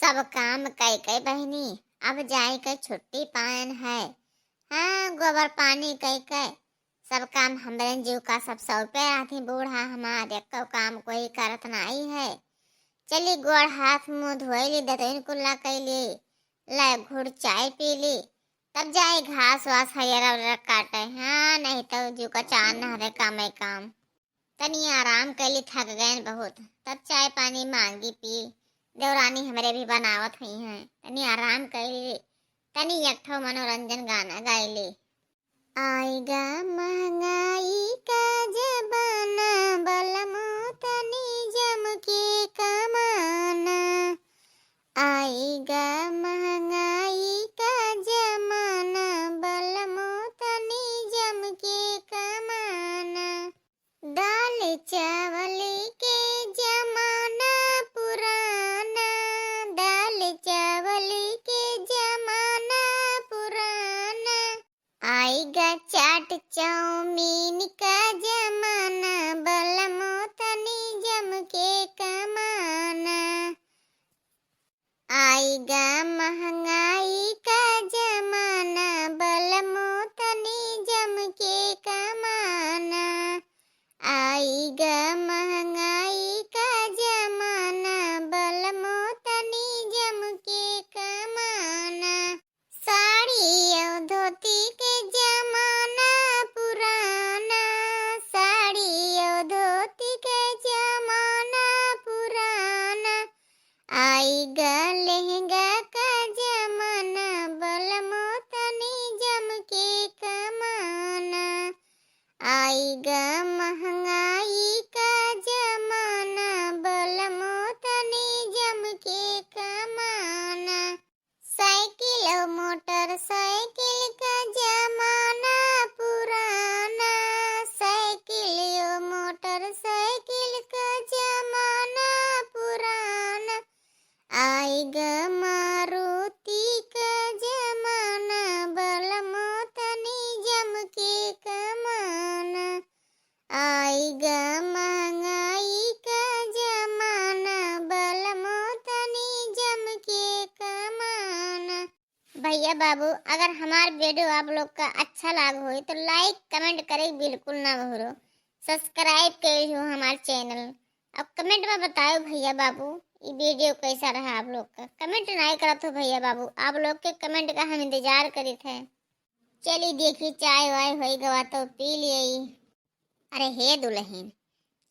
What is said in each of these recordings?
सब काम कई कई बहनी, अब जाए के छुट्टी पान है। हाँ, गोबर पानी कई कई सब काम हमरे जीव का सब सौंपे आती बूढ़ा हमारे को काम कोई करत नहीं है। चली गोड़ हाथ मुंह धोई दतईन कुल्ला कैली, ला घुड़ चाय पी ली, तब जाए घास वास हरियर वरियर काटे। हाँ, नहीं तो जीव का चांद हरे काम है काम। तनी आराम कैली, थक गए बहुत, तब चाय पानी मांगी पी। देवरानी हमारे भी बनावत हुई हैं, तनी आराम कैली, तनी एक ठो मनोरंजन गाना गायली। आएगा महंगाई का जमाना, बलमो तनी जम के कमाना। आएगा महंगाई का जमाना, बलमो तनी जम के कमाना। दाल चावल के जमाना पुराना, दाल चावल के जमाना पुराना। आएगा चाट चाउमीन का जमाना, बलमो तनी जम के कमाना। आएगा महंगाई का जमाना, बलमो तनी जम के कमाना। आएगा महंगाई का जमाना, बलमो तनी जम के कमाना। साड़ी और धोती के जमाना पुराना, साड़ी और धोती के जमाना पुराना। आएगा लहंगा का जमाना, बलमो तनी जम के कमाना। आएगा महंगाई का जमाना, बलमो तनी जम के कमाना। साइकिल और मोटरसाइकिल का जमाना पुराना, साइकिल और मोटरसाइकिल का जमाना पुराना। आएगा मारुति का जमाना, बलमो तनी जम के कमाना। आएगा महंगाई का जमाना, बलमो तनी जम के कमाना। भैया बाबू, अगर हमार वीडियो आप लोग का अच्छा लगा हो तो लाइक कमेंट करे बिल्कुल ना भूलो। सब्सक्राइब करियो हमार चैनल। अब कमेंट में बताओ भैया बाबू ये वीडियो कैसा रहा आप लोग का। कमेंट नहीं करत हो भैया बाबू, आप लोग के कमेंट का हम इंतजार करी थे। चलिए देखिए चाय वाय हो गवा तो पी लिए। अरे हे दुल्हन,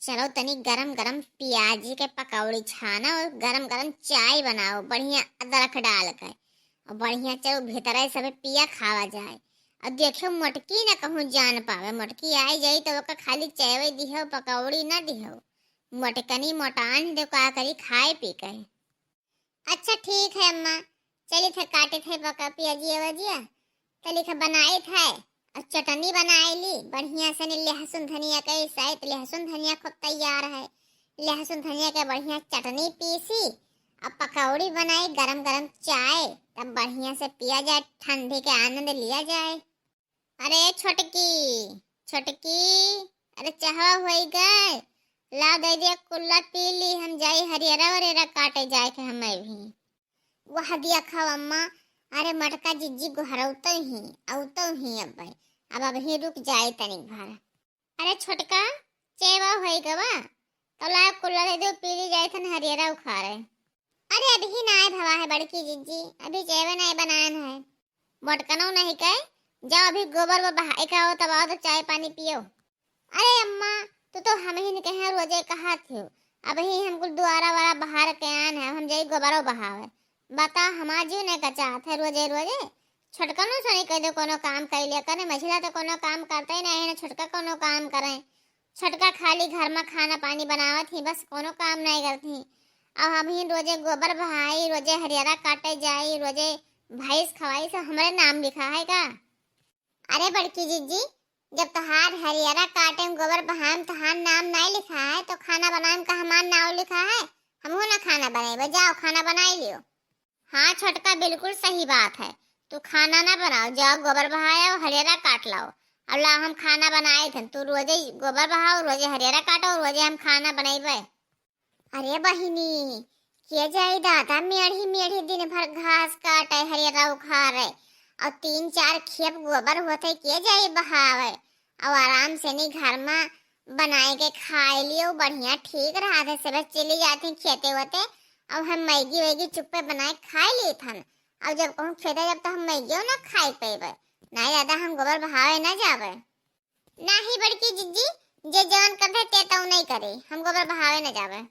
चलो तनी गरम गरम प्याजी के पकौड़ी छाना और गरम गरम चाय बनाओ बढ़िया अदरक डाल कर, और बढ़िया चलो भीतर सब पिया खावा जाए। और देखो मटकी ना कहूँ जान पावे, मटकी आई जाई तो ओका खाली चाय दिहो पकौड़ी ना दिहो, मटकनी मोटान दे का करी खाए पी के। अच्छा ठीक है अम्मा, चली थे काटे थे पका प्याजी वजिया, चली थे बनाए थे और चटनी बनाए ली बढ़िया से। लहसुन धनिया के साथ लहसुन धनिया खूब तैयार है, लहसुन धनिया के बढ़िया चटनी पीसी, अब पकौड़ी बनाई गरम गरम चाय, तब बढ़िया से पिया जाए, ठंडी के आनंद लिया जाए। अरे छोटकी छोटकी, अरे चाह हो गए, ला दे दिया कुल्ला पी ली, हम जाए हरियरा वरियरा काटे जाए के हमें भी। वह दिया खाओ अम्मा। अरे मटका जिज्जी गुहरौतो ही अब अभी रुक जाए तनिक भर। अरे छोटका चेवा हो गवा तो ला कुल्ला दे दो पी ली जाए थन हरियरा उखाड़े। अरे अभी ना भवा है बड़की जिज्जी, अभी चेवा नहीं बनान है, मोटकनो नहीं कहे, जाओ अभी गोबर वो बहाए का हो तब आओ तो चाय पानी पियो। अरे अम्मा तो हम ही ने कहे रोजे कहा थे, अब ही हमको द्वारा वाला बाहर के आन है, हम जाई गोबरो बहावे। बता हमार जीव ने का चाहत है रोजे रोजे। छोटका नो सनी कह दो कोनो काम कर लिया करे, मझिला तो कोनो काम करते ही नहीं है, छोटका कोनो काम करे। छोटका खाली घर में खाना पानी बनावत ही बस, कोनो काम नहीं करती। अब हम ही रोजे गोबर बहाई, रोजे हरियारा काटे जाई, रोजे भैंस खवाई, सब हमारे नाम लिखा है का। अरे बड़की जिज्जी, जब तहार हरियारा काटे गोबर बहाम तहार नाम नहीं लिखा है तो खाना बनाए का हमार नाम लिखा है, हमहू ना खाना बनाए, जाओ खाना बना लियो। हाँ छोटका बिल्कुल सही बात है, तू खाना ना बनाओ, जाओ गोबर बहाया और हरियारा काट लाओ। अब ला हम खाना बनाए थे, तू रोजे गोबर बहाओ, रोजे हरियारा काटो, रोजे हम खाना बनाइबे। अरे बहिनी के जाई दादा मेढ़ी मेढ़ी घास काटे हरियरा उखाड़े और 3-4 खेप गोबर होते के जाई बहावे और आराम से नहीं घर में बनाए के खाए लियो बढ़िया ठीक रहा थे। सब चली जाते खेते होते अब हम मैगी वैगी चुप्पे बनाए खाए लिए थन। अब जब कहूँ खेते जब तो हम मैगियो ना खाए पेबे ना ज्यादा हम गोबर बहावे ना जावे। नहीं बड़की जिज्जी जे जवन करे ते तो नहीं करे हम गोबर बहावे ना जावे।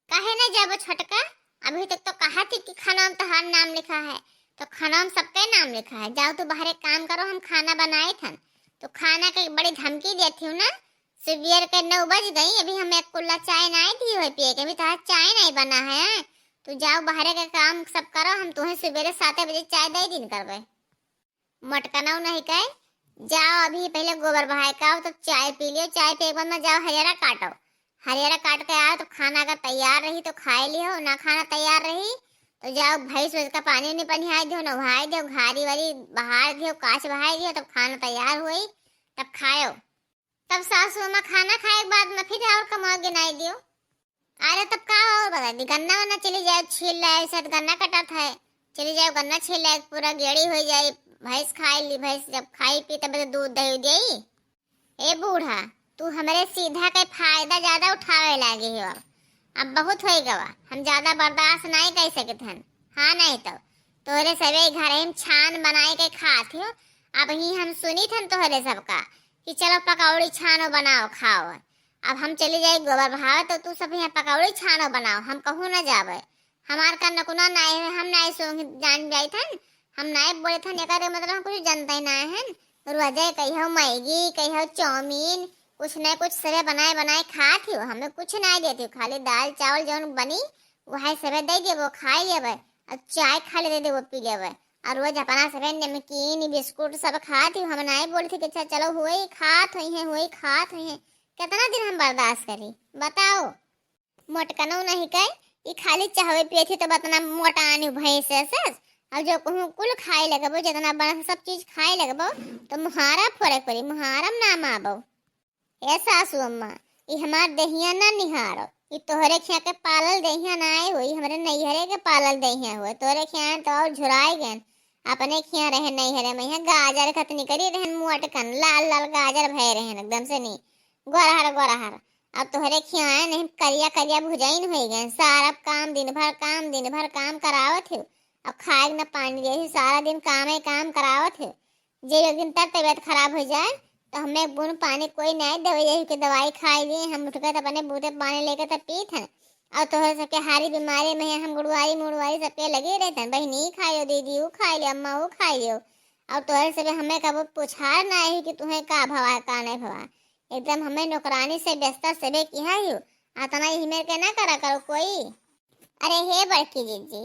काहे ना जाबो छोटका? अभी तक तो कहा थी कि खाना में तुम्हारा नाम लिखा है तो खाना में सबका नाम लिखा है। जाओ तो बाहर एक काम करो हम खाना बनाए थे तो खाना का बड़ी धमकी देती हूँ ना। सुबह के 9 बज गई अभी हम एक कुल्ला चाय नहीं दी हुई पिए के अभी तो चाय नहीं बना है। तो जाओ बाहर का काम सब करो हम तुम्हें सवेरे 7 बजे चाय दे दिन करवे। मटकना नहीं कहे जाओ अभी पहले गोबर बहाए का आओ तो चाय पी लियो। चाय पे एक बार में जाओ हरियारा काटो। हरियारा काट के आओ तो खाना अगर तैयार रही तो खाए लियो ना खाना तैयार रही तो जाओ भैंस का पानी नहीं पनिहाई दो नहाई दो घारी वारी बहार दियो काच बहाई दियो तब खाना तैयार हुई तब खाओ। तब सासू माँ खाना खाए के बाद में फिर और कमा गिनाई दियो। अरे तब का और बता दी गन्ना वन्ना चली जाए छील लाए शायद गन्ना कटा था चली जाए गन्ना छील लाए पूरा गेड़ी हो जाए भैंस खाई ली। भैंस जब खाई पी तब दूध दही दे। ए बूढ़ा तू हमारे सीधा के फायदा ज्यादा उठावे लागे हो। अब बहुत हो गवा हम ज्यादा बर्दाश्त नहीं कर सकते हैं। हाँ नहीं तो तोहरे सबे घर हम छान बनाए के खाते हो। अब ही हम सुनी थन तोहरे सबका कि चलो पकौड़ी छानो बनाओ खाओ। अब हम चली जाए गोबर बहावे तो तू सब यहाँ पकौड़ी छानो बनाओ हम कहूँ ना जावे। हमार का नकुना नहीं है हम नहीं सोंग जान जाए थन हम नहीं बोले थन एक मतलब हम कुछ जानते ही नहीं है। रोजे कही हो मैगी कही हो चाउमीन कुछ न कुछ सबे बनाए बनाए खाती हो। हमें कुछ नहीं देती हो खाली दाल चावल जो बनी वही सबे दे दे वो खाई लेवे और चाय खाली दे दे वो पी लेवे और रोज अपना सबे नमकीन बिस्कुट सब खाती हो। हम नहीं बोलती कि अच्छा चलो हुई खात हुई खात हुई कितना दिन हम बर्दाश्त करी बताओ। मोटकनो नहीं कहे ये खाली चाहवे पिए थी तो बतना मोटा आनी भैंस से और जो कहूँ कुल खाए लगबो जितना बड़ा सब चीज खाए लगबो तो मुहारा फोड़े पड़ी मुहारम नाम आबो। ए सासू अम्मा ये हमार दहिया ना निहारो ये तोहरे खिया के पालल दहिया ना आए हुई हमारे नैहरे के पालल दहिया हुए तोहरे खिया तो और झुराए गए अपने खिया रहे नैहरे में यहाँ गाजर खतनी करी रहन मुटकन लाल लाल गाजर भय रहे एकदम से नहीं गोरहर। अब तोहरे खिया नहीं करिया करिया भुजाइन हो गए सारा काम दिन भर काम करावत हो। अब खाए न पानी दे सारा दिन काम करावत हो। जे एक दिन तक तबीयत खराब हो जाए तो हमें बुन पानी कोई नहीं दवाई के दवाई खाई लिए हम उठ गए अपने बूटे पानी लेकर तब पीत हैं। और तोहर सबके हारी बीमारी में हम गुड़वाई मुड़वाई सबके लगे रहते हैं बहनी खाइयो दीदी वो खाई लियो अम्मा वो खाई लियो। और तोहर सब हमें कब पूछा ना ही कि तुम्हें का भवा का नहीं भवा एकदम हमें नौकरानी से व्यस्त सबे किया ही आतना हिमेर के ना करा करो कोई। अरे हे बड़की जीजी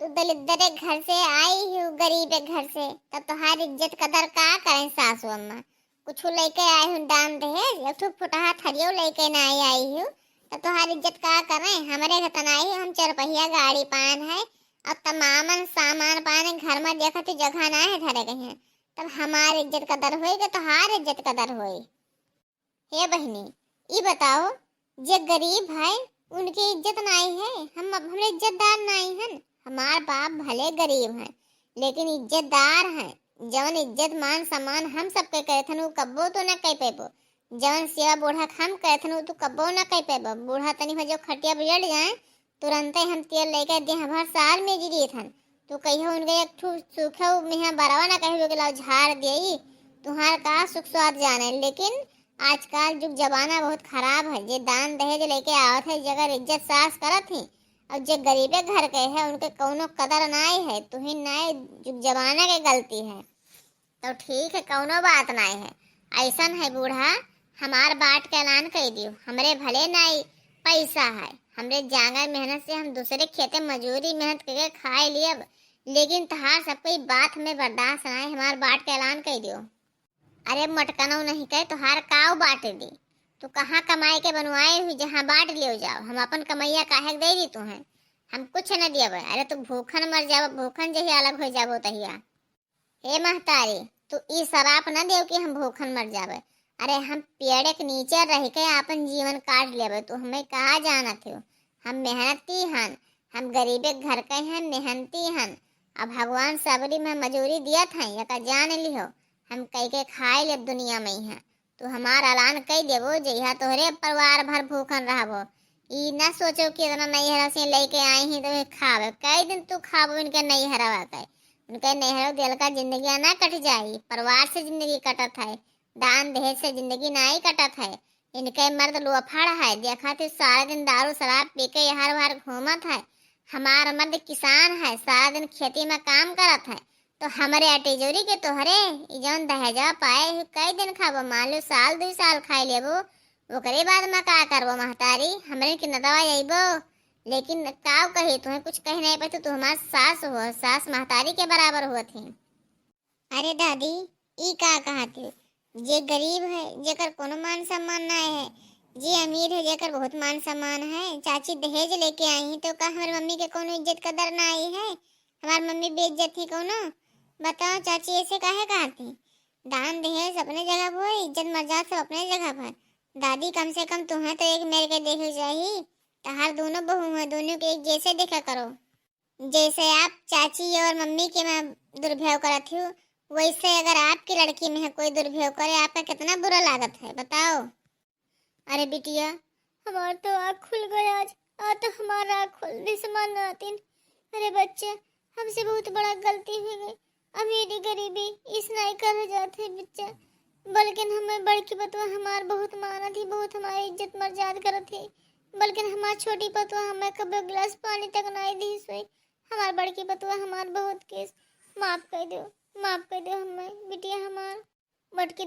तू दलिद्र घर से आई हूँ गरीब घर से तब तुम्हारी इज्जत कदर का करें सासू अम्मा कुछ लेके आई हूँ दान दहेज एक फुटहा थरियो लेके ना आई हूँ तो तुम्हारी इज्जत का करें। हमारे घर तनाई हम 4 पहिया गाड़ी पान है और तमामन सामान पान घर में देखा तो जगह ना है धरे कहीं तब हमारी इज्जत कदर होई तो तुम्हारी इज्जत कदर होई। हे बहनी ये बताओ जे गरीब है उनकी इज्जत नहीं है हम हमारे इज्जतदार नहीं हैं। हमार बाप भले गरीब हैं लेकिन इज्जतदार हैं। जवन इज्जत मान सम्मान हम सबके करे थे कब्बो तो न कह पेबो जवन सेवा बूढ़ा हम करे थे तो कब्बो न कह पेबो। बूढ़ा तनी हो जो खटिया बिगड़ जाए तुरंत हम तेल लेकर दे भर साल में जी थन तो कहियो उनके एक सूखे में बरावा ना कहियो झाड़ दे तुम्हार का सुख स्वाद जाने। लेकिन आजकल जुग जमाना बहुत खराब है जे दान दहेज लेके आवत है जगह इज्जत सास करत है और जे गरीबे घर के है उनके कौनो कदर नहीं है तुही नहीं जुग जमाना के गलती है तो ठीक है कौनो बात नहीं है। ऐसा है बूढ़ा हमार बाट का ऐलान कर दियो हमरे भले नहीं पैसा है हमरे जांगर मेहनत से हम दूसरे खेते मजूरी मेहनत करके खाए लिए लेकिन तहार सब कोई बात हमें बर्दाश्त नहीं हमार बाट का ऐलान कर दियो। अरे मटकनो नहीं कहे तो हार काव बांट दी तू कहाँ कमाए के बनवाए हुई जहाँ बांट लियो जाओ हम अपन कमैया काहे दे दी तू है हम कुछ न दिया। अरे तू भूखन मर जाओ भूखन जही अलग हो जाबो तहिया। हे महतारी तू ई शराप न देव कि हम भूखन मर जावे। अरे हम पेड़ के नीचे रह के अपन जीवन काट लेवे तू हमें कहा जाना थे हम मेहनती हन हम गरीबे घर के हैं मेहनती हन अब भगवान सबरी में मजूरी दिया था या का जान लिहो, हम कह के खाए ले दुनिया में ही है। तू हमारा ऐलान कह देवो जइहा तोहरे परिवार भर भूखन रहबो। ई ना सोचो कि इतना नैहरा से लेके आई ही तो खावे, कई दिन तू खाबो इनके नैहरवा के। उनके नैहर दिल का जिंदगी ना कट जाई, परिवार से जिंदगी कटत है, दान दहेज से जिंदगी ना ही कटत है। इनके मर्द लोफड़ है, देखा तो सारा दिन दारू शराब पी के हर बार घूमत है। हमारा मर्द किसान है, सारा दिन खेती में काम करत है। तो हमारे अटेजोरी के तोहरे जौन दहेजा पाए कई दिन खाबो, मान लो साल 2 साल खाई लेबो, ओकरे बाद में का करबो महतारी, हमरे के नदवा अइबो। लेकिन का कही तुम्हें कुछ कह नहीं पाते, तू हमार सास हो, सास महतारी के बराबर हुआ थी। अरे दादी ई का कहती, जे गरीब है जेकर कोनो मान सम्मान ना है, जे अमीर है जेकर बहुत मान सम्मान है। चाची दहेज लेके आई तो का हमारी मम्मी के कोनो इज्जत कदर ना आई है? हमारी मम्मी बेइज्जत थी कोनो? बताओ चाची ऐसे काहे कहती? दान दहेज अपने जगह पर, इज्जत मर्यादा सब अपने जगह पर। दादी कम से कम तुम्हें तो एक मेरे के देखी चाहिए। तहार दोनों बहू है, दोनों के एक जैसे देखा करो। जैसे आप चाची और मम्मी के मैं दुर्व्यवहार करती हूँ, वैसे अगर आपकी लड़की में है कोई दुर्व्यवहार करे, आपका कितना बुरा लागत है बताओ। अरे बिटिया, हमारा तो आँख खुल गया आज तो हमारा आँख खुल दी समान नातिन। अरे बच्चे, हमसे बहुत बड़ा गलती हो गई। अमीरी गरीबी इस नहीं कर जाते बच्चे, बल्कि हमें बड़की बतवा हमार बहुत माना थी, बहुत हमारी इज्जत मर्यादा करत थी। बल्कि हमार छोटी बतवा हमें कभी गिलास पानी तक नहीं दी सोई। हमार बड़की बतवा हमार बहुत केस माफ कर दो, माफ कर दो हमें बिटिया। हमार बड़की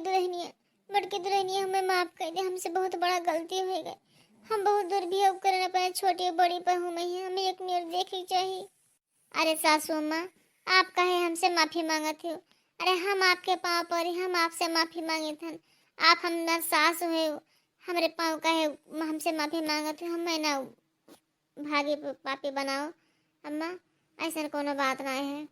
दुल्हनिया हमें माफ कर दे, हमसे बहुत बड़ा गलती हो गई। हम बहुत दुर्व्यवहार करने पाए, छोटी बड़ी बहू में ही हमें एक नियर देखी चाहिए। अरे सासू माँ, आप कहे हमसे माफी मांगत हो? अरे हम आपके पाँव पर, हम आपसे माफी मांगे थे। आप हमारे सास हुए, हमारे पाँव कहे हमसे माफी मांगत हो, हमें ना भागी पापी बनाओ। अम्मा ऐसा कोनो बात ना है।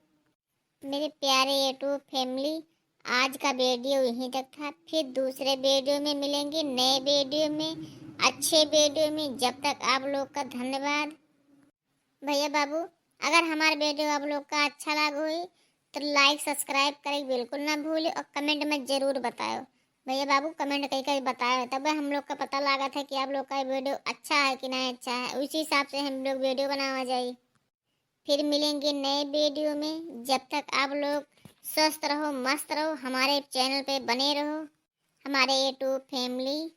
मेरे प्यारे यूट्यूब फैमिली, आज का वीडियो यहीं तक था। फिर दूसरे वीडियो में मिलेंगे, नए वीडियो में, अच्छे वीडियो में। जब तक आप लोग का धन्यवाद। भैया बाबू, अगर हमारा वीडियो आप लोग का अच्छा लगा हो तो लाइक सब्सक्राइब करें बिल्कुल ना भूलें, और कमेंट में ज़रूर बताओ। भैया बाबू कमेंट कहीं बताओ, तब हम लोग का पता लगा था कि आप लोग का वीडियो अच्छा है कि नहीं अच्छा है, उसी हिसाब से हम लोग वीडियो बनावा जाए। फिर मिलेंगे नए वीडियो में। जब तक आप लोग स्वस्थ रहो, मस्त रहो, हमारे चैनल पे बने रहो। हमारे यूट्यूब फैमिली,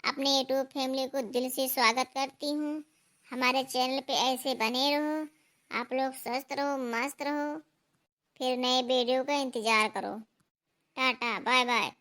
अपने यूट्यूब फैमिली को दिल से स्वागत करती हूँ। हमारे चैनल पे ऐसे बने रहो, आप लोग स्वस्थ रहो, मस्त रहो। फिर नए वीडियो का इंतज़ार करो। Tata bye bye.